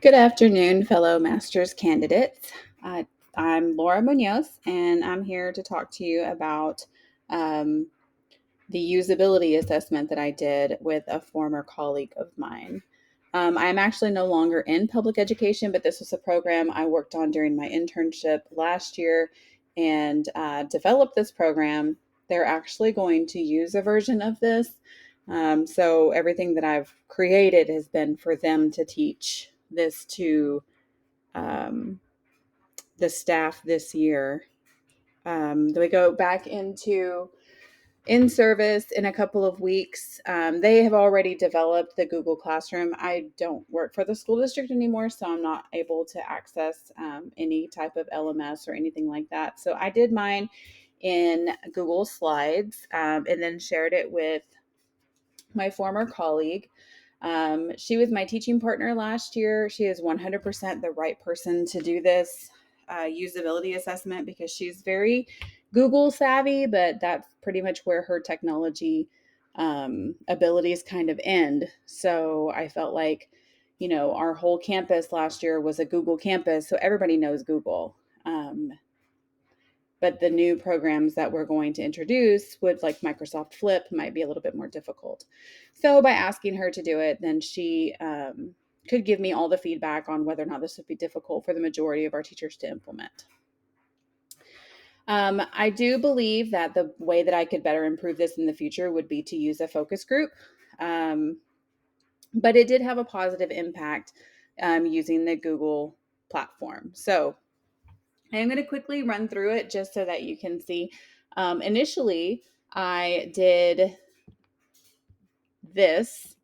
Good afternoon, fellow master's candidates. Uh, I'm Laura Munoz, and I'm here to talk to you about um, the usability assessment that I did with a former colleague of mine. I'm actually no longer in public education, but this was a program I worked on during my internship last year and developed this program. They're actually going to use a version of this. So everything that I've created has been for them to teach this to um, the staff this year. Then we go back into in service in a couple of weeks. They have already developed the Google Classroom. I don't work for the school district anymore, so I'm not able to access any type of LMS or anything like that. So I did mine in Google Slides and then shared it with my former colleague. She was my teaching partner last year. She is 100% the right person to do this usability assessment because she's very Google savvy, but that's pretty much where her technology abilities kind of end. So I felt like, our whole campus last year was a Google campus, so everybody knows Google. But the new programs that we're going to introduce with like Microsoft Flip might be a little bit more difficult. So by asking her to do it, then she could give me all the feedback on whether or not this would be difficult for the majority of our teachers to implement. I do believe that the way that I could better improve this in the future would be to use a focus group. Um, but it did have a positive impact using the Google platform. So I'm going to quickly run through it just so that you can see. Initially, I did this,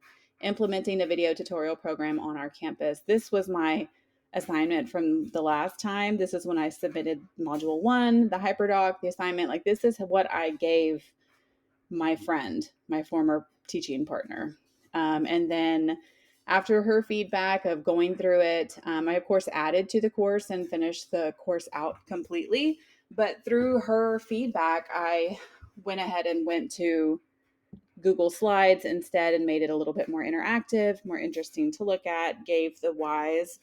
implementing a video tutorial program on our campus. This was my assignment from the last time. This is when I submitted module 1, the hyperdoc, the assignment. Like, this is what I gave my friend, my former teaching partner. And then after her feedback of going through it, I of course added to the course and finished the course out completely. But through her feedback, I went ahead and went to Google Slides instead and made it a little bit more interactive, more interesting to look at, gave the whys.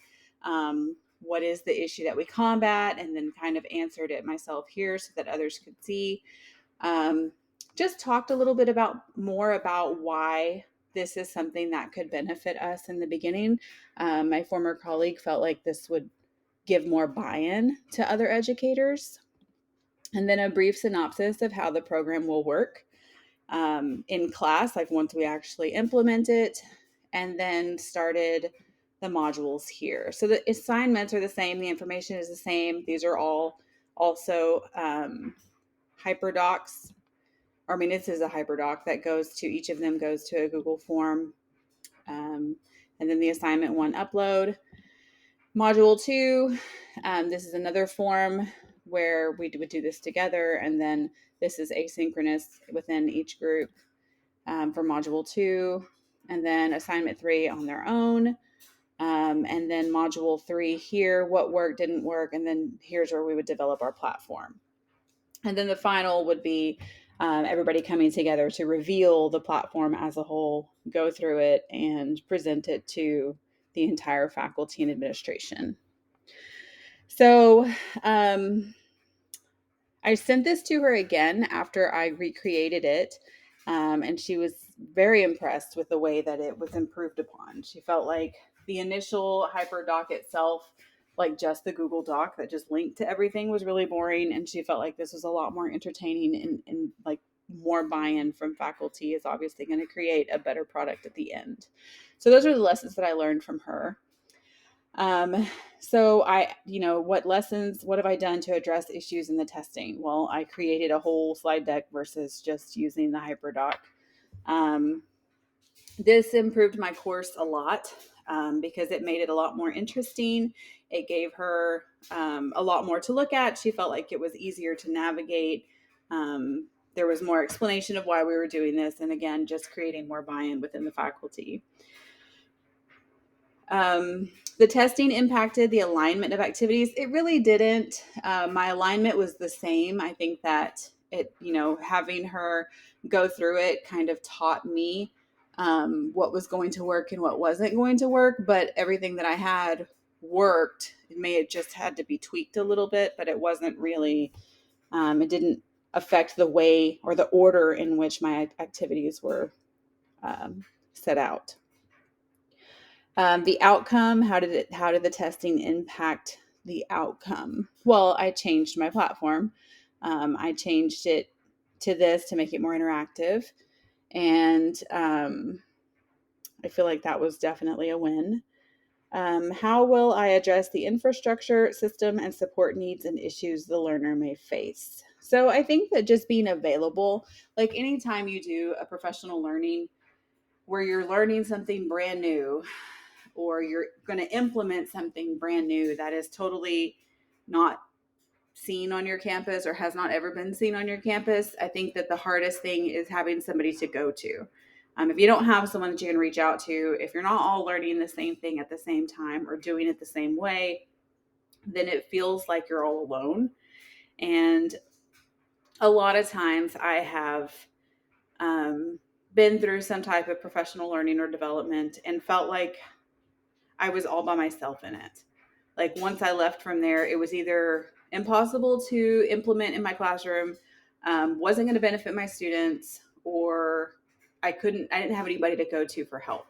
What is the issue that we combat? And then kind of answered it myself here so that others could see. Um, just talked a little bit more about why this is something that could benefit us in the beginning. My former colleague felt like this would give more buy-in to other educators. And then a brief synopsis of how the program will work in class, like once we actually implement it, and then started the modules here. So the assignments are the same, the information is the same. These are all also hyperdocs. This is a hyperdoc that goes to, each of them goes to a Google form. And then the assignment 1 upload. Module 2, this is another form where we would do this together. And then this is asynchronous within each group for module 2. And then assignment 3 on their own. And then module 3 here, what worked, didn't work. And then here's where we would develop our platform. And then the final would be everybody coming together to reveal the platform as a whole, go through it, and present it to the entire faculty and administration. So I sent this to her again after I recreated it, and she was very impressed with the way that it was improved upon. She felt like the initial HyperDoc itself, like just the Google Doc that just linked to everything, was really boring, and she felt like this was a lot more entertaining, and like more buy-in from faculty is obviously going to create a better product at the end. So those are the lessons that I learned from her. So what have I done to address issues in the testing? Well, I created a whole slide deck versus just using the HyperDoc. This improved my course a lot because it made it a lot more interesting. It gave her a lot more to look at. She felt like it was easier to navigate. There was more explanation of why we were doing this. And again, just creating more buy-in within the faculty. The testing impacted the alignment of activities. It really didn't. My alignment was the same. I think that having her go through it kind of taught me what was going to work and what wasn't going to work, but everything that I had worked. It may have just had to be tweaked a little bit, but it wasn't really, it didn't affect the way or the order in which my activities were set out. The outcome, how did the testing impact the outcome? Well, I changed my platform. I changed it to this to make it more interactive. And I feel like that was definitely a win. How will I address the infrastructure, system, and support needs and issues the learner may face? So I think that just being available, like anytime you do a professional learning where you're learning something brand new or you're going to implement something brand new that is totally not seen on your campus or has not ever been seen on your campus, I think that the hardest thing is having somebody to go to. If you don't have someone that you can reach out to, if you're not all learning the same thing at the same time or doing it the same way, then it feels like you're all alone. And a lot of times I have been through some type of professional learning or development and felt like I was all by myself in it. Like once I left from there, it was either impossible to implement in my classroom, wasn't going to benefit my students, or I didn't have anybody to go to for help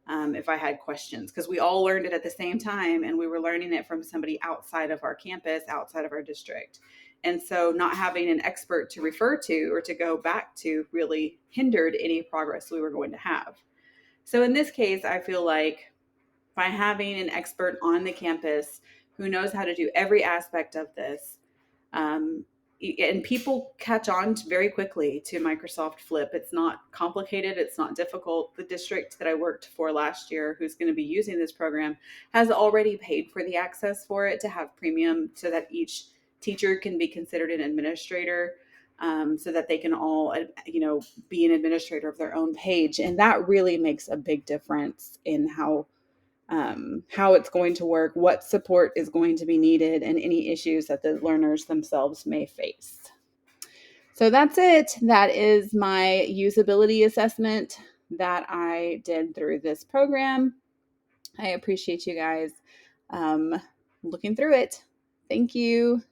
if I had questions, because we all learned it at the same time and we were learning it from somebody outside of our campus, outside of our district. And so not having an expert to refer to or to go back to really hindered any progress we were going to have. So in this case, I feel like by having an expert on the campus who knows how to do every aspect of this, um, and people catch on very quickly to Microsoft Flip. It's not complicated. It's not difficult. The district that I worked for last year, who's going to be using this program, has already paid for the access for it to have premium so that each teacher can be considered an administrator. So that they can all, be an administrator of their own page. And that really makes a big difference in how it's going to work, what support is going to be needed, and any issues that the learners themselves may face. So that's it. That is my usability assessment that I did through this program. I appreciate you guys looking through it. Thank you.